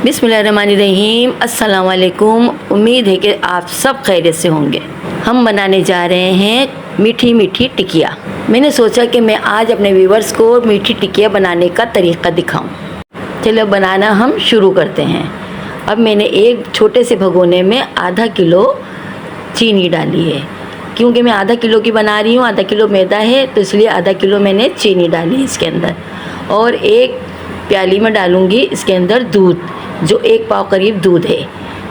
बिस्मिल्लाहिर्रहमानिर्रहीम। अस्सलाम वालेकुम। उम्मीद है कि आप सब खैरियत से होंगे। हम बनाने जा रहे हैं मीठी मीठी टिकिया। मैंने सोचा कि मैं आज अपने व्यूवर्स को मीठी टिकिया बनाने का तरीक़ा दिखाऊं। चलो बनाना हम शुरू करते हैं। अब मैंने एक छोटे से भगोने में आधा किलो चीनी डाली है, क्योंकि मैं आधा किलो की बना रही हूँ, आधा किलो मैदा है तो इसलिए आधा किलो मैंने चीनी डाली इसके अंदर। और एक प्याली में डालूँगी इसके अंदर दूध, जो 1 पाव करीब दूध है।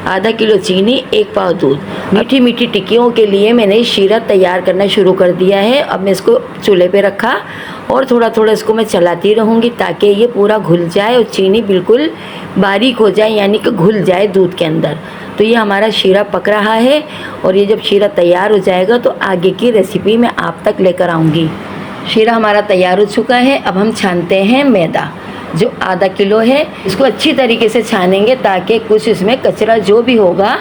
आधा किलो चीनी, 1 पाव दूध। मीठी मीठी टिक्कियों के लिए मैंने शीरा तैयार करना शुरू कर दिया है। अब मैं इसको चूल्हे पे रखा और थोड़ा थोड़ा इसको मैं चलाती रहूँगी ताकि ये पूरा घुल जाए और चीनी बिल्कुल बारीक हो जाए, यानी कि घुल जाए दूध के अंदर। तो ये हमारा शीरा पक रहा है और ये जब शीरा तैयार हो जाएगा तो आगे की रेसिपी मैं आप तक लेकर आऊँगी। शीरा हमारा तैयार हो चुका है। अब हम छानते हैं मैदा, जो आधा किलो है। इसको अच्छी तरीके से छानेंगे ताकि कुछ इसमें कचरा जो भी होगा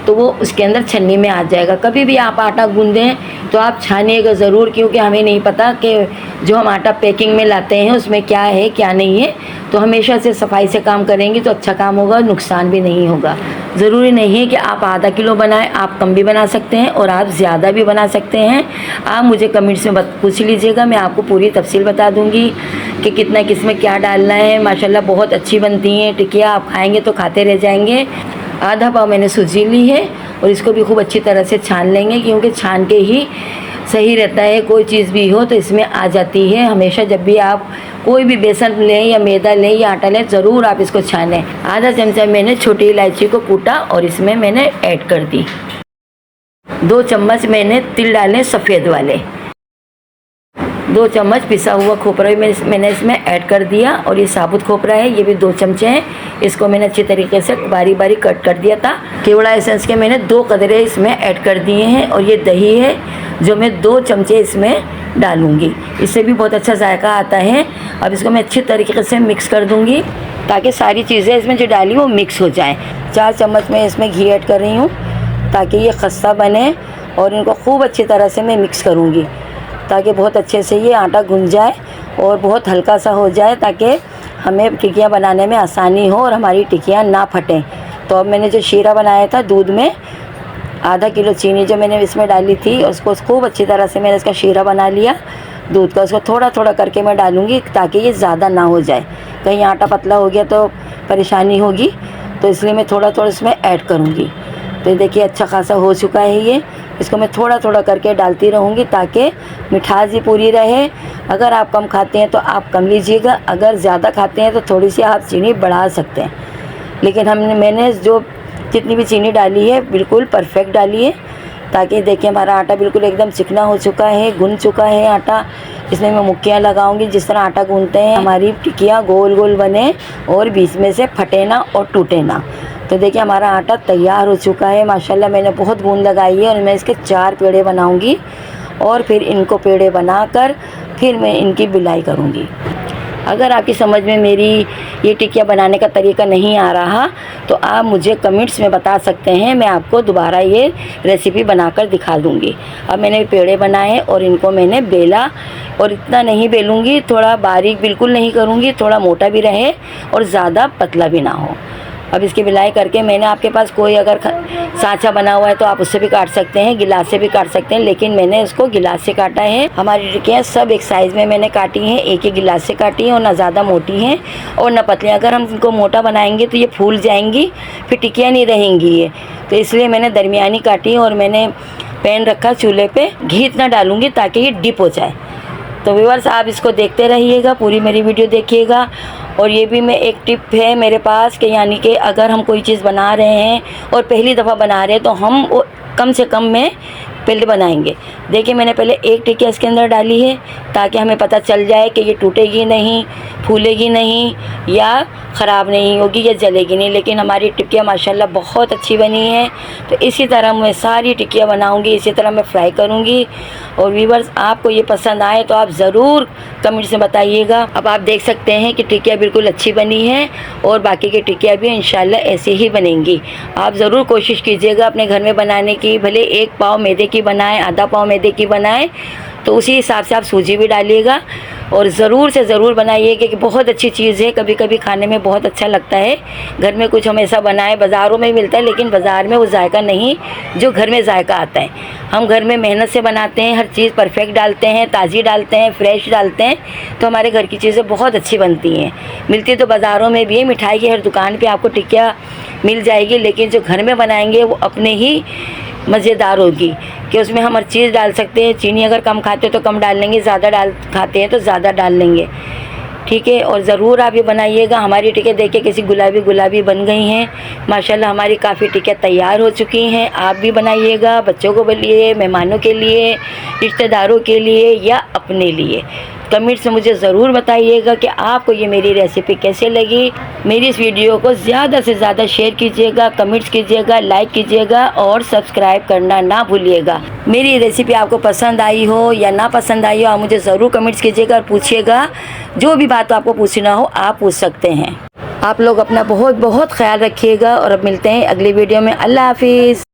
तो वो उसके अंदर छन्नी में आ जाएगा। कभी भी आप आटा गूंदें तो आप छानिएगा ज़रूर, क्योंकि हमें नहीं पता कि जो हम आटा पैकिंग में लाते हैं उसमें क्या है क्या नहीं है। तो हमेशा से सफाई से काम करेंगे तो अच्छा काम होगा, नुकसान भी नहीं होगा। ज़रूरी नहीं है कि आप आधा किलो बनाएं, आप कम भी बना सकते हैं और आप ज़्यादा भी बना सकते हैं। आप मुझे कमेंट्स में पूछ लीजिएगा, मैं आपको पूरी तफसील बता दूँगी कि कितना किस में क्या डालना है। माशाल्लाह बहुत अच्छी बनती हैं टिकिया, आप खाएँगे तो खाते रह जाएंगे। आधा पाव मैंने सूजी ली है और इसको भी खूब अच्छी तरह से छान लेंगे, क्योंकि छान के ही सही रहता है। कोई चीज़ भी हो तो इसमें आ जाती है। हमेशा जब भी आप कोई भी बेसन लें या मैदा लें या आटा लें, ज़रूर आप इसको छानें। आधा चमचा मैंने छोटी इलायची को कूटा और इसमें मैंने ऐड कर दी। 2 चम्मच मैंने तिल डाले सफ़ेद वाले। 2 चम्मच पिसा हुआ खोपरा भी मैंने इसमें ऐड कर दिया। और ये साबुत खोपरा है, ये भी 2 चमचे हैं। इसको मैंने अच्छी तरीके से बारी बारी कट कर दिया था। केवड़ा एसेंस के मैंने 2 कदरे इसमें ऐड कर दिए हैं। और ये दही है जो मैं 2 चमचे इसमें डालूँगी, इससे भी बहुत अच्छा जायका आता है। अब इसको मैं अच्छी तरीके से मिक्स कर दूँगी ताकि सारी चीज़ें इसमें जो डाली वो मिक्स हो जाएँ। 4 चम्मच मैं इसमें घी ऐड कर रही हूँ ताकि ये खस्ता बने। और इनको खूब अच्छी तरह से मैं मिक्स करूँगी ताकि बहुत अच्छे से ये आटा गूंद जाए और बहुत हल्का सा हो जाए, ताकि हमें टिकियाँ बनाने में आसानी हो और हमारी टिकियाँ ना फटें। तो अब मैंने जो शीरा बनाया था दूध में, आधा किलो चीनी जो मैंने इसमें डाली थी, उसको खूब अच्छी तरह से मैंने इसका शीरा बना लिया दूध का। उसको थोड़ा थोड़ा करके मैं डालूँगी ताकि ये ज़्यादा ना हो जाए, कहीं आटा पतला हो गया तो परेशानी होगी। तो इसलिए मैं थोड़ा थोड़ा इसमें ऐड करूँगी। तो देखिए अच्छा खासा हो चुका है ये। इसको मैं थोड़ा थोड़ा करके डालती रहूँगी ताकि मिठास भी पूरी रहे। अगर आप कम खाते हैं तो आप कम लीजिएगा, अगर ज़्यादा खाते हैं तो थोड़ी सी आप चीनी बढ़ा सकते हैं। लेकिन मैंने जो जितनी भी चीनी डाली है बिल्कुल परफेक्ट डाली है, ताकि देखिए हमारा आटा बिल्कुल एकदम चिकना हो चुका है, गुन चुका है आटा। इसमें मैं मुक्कियाँ लगाऊंगी, जिस तरह आटा गूंदते हैं हमारी टिकियाँ गोल गोल बने और बीच में से फटे ना और टूटे ना। तो देखिए हमारा आटा तैयार हो चुका है माशाल्लाह। मैंने बहुत गूंद लगाई है और मैं इसके 4 पेड़े बनाऊंगी और फिर इनको पेड़े बनाकर फिर मैं इनकी बिलाई करूंगी। अगर आपकी समझ में मेरी ये टिकिया बनाने का तरीका नहीं आ रहा तो आप मुझे कमेंट्स में बता सकते हैं, मैं आपको दोबारा ये रेसिपी बनाकर दिखा दूँगी। अब मैंने पेड़े बनाए और इनको मैंने बेला, और इतना नहीं बेलूँगी, थोड़ा बारीक बिल्कुल नहीं करूँगी, थोड़ा मोटा भी रहे और ज़्यादा पतला भी ना हो। अब इसकी बिलाई करके मैंने, आपके पास कोई अगर सांचा बना हुआ है तो आप उससे भी काट सकते हैं, गिलास से भी काट सकते हैं, लेकिन मैंने इसको गिलास से काटा है। हमारी टिकियाँ सब एक साइज़ में मैंने काटी हैं, एक ही गिलास से काटी हैं और ना ज़्यादा मोटी हैं और ना पतली। अगर हम इनको मोटा बनाएंगे तो ये फूल जाएंगी, फिर टिकियाँ नहीं रहेंगी ये। तो इसलिए मैंने दरमियानी काटी और मैंने पैन रखा चूल्हे पे। घी इतना डालूँगी ताकि ये डिप हो जाए। तो व्यूअर्स आप इसको देखते रहिएगा, पूरी मेरी वीडियो देखिएगा। और ये भी मैं एक टिप है मेरे पास कि यानी कि अगर हम कोई चीज़ बना रहे हैं और पहली दफ़ा बना रहे हैं तो हम वो कम से कम में पहले बनाएंगे। देखिए मैंने पहले एक टिकिया इसके अंदर डाली है ताकि हमें पता चल जाए कि ये टूटेगी नहीं, फूलेगी नहीं या ख़राब नहीं होगी या जलेगी नहीं। लेकिन हमारी टिकिया माशाल्लाह बहुत अच्छी बनी है। तो इसी तरह मैं सारी टिकिया बनाऊंगी, इसी तरह मैं फ्राई करूंगी। और व्यूअर्स आपको ये पसंद आए तो आप ज़रूर कमेंट्स में बताइएगा। अब आप देख सकते हैं कि टिकिया बिल्कुल अच्छी बनी है और बाकी की टिकिया भी इंशाल्लाह ऐसे ही बनेंगी। आप ज़रूर कोशिश कीजिएगा अपने घर में बनाने की, भले 1 पाव मैदे की बनाएं, आधा पाव मैदे की बनाएं, तो उसी हिसाब से आप सूजी भी डालिएगा और ज़रूर से ज़रूर बनाइएगा कि बहुत अच्छी चीज़ है। कभी कभी खाने में बहुत अच्छा लगता है, घर में कुछ हम ऐसा बनाए, बाज़ारों में मिलता है लेकिन बाज़ार में वो जायका नहीं जो घर में जायका आता है। हम घर में मेहनत से बनाते हैं, हर चीज़ परफेक्ट डालते हैं, ताज़ी डालते हैं, फ्रेश डालते हैं, तो हमारे घर की चीज़ें बहुत अच्छी बनती हैं। मिलती तो बाज़ारों में भी है, मिठाई की हर दुकान पे आपको टिकिया मिल जाएगी, लेकिन जो घर में बनाएंगे वो अपने ही मज़ेदार होगी कि उसमें हम हर चीज़ डाल सकते हैं। चीनी अगर कम खाते हो तो कम डाल लेंगे, ज़्यादा खाते हैं तो ज़्यादा डाल लेंगे, ठीक है। और ज़रूर आप ये बनाइएगा। हमारी टिकिया देख के किसी गुलाबी गुलाबी बन गई हैं माशाल्लाह। हमारी काफ़ी टिकिया तैयार हो चुकी हैं। आप भी बनाइएगा, बच्चों को लिए, मेहमानों के लिए, रिश्तेदारों के लिए या अपने लिए। कमेंट्स में मुझे ज़रूर बताइएगा कि आपको ये मेरी रेसिपी कैसे लगी। मेरी इस वीडियो को ज़्यादा से ज़्यादा शेयर कीजिएगा, कमेंट्स कीजिएगा, लाइक कीजिएगा और सब्सक्राइब करना ना भूलिएगा। मेरी रेसिपी आपको पसंद आई हो या ना पसंद आई हो, आप मुझे ज़रूर कमेंट्स कीजिएगा और पूछिएगा। जो भी बात आपको पूछना हो आप पूछ सकते हैं। आप लोग अपना बहुत बहुत ख्याल रखिएगा और अब मिलते हैं अगली वीडियो में। अल्लाह हाफिज़।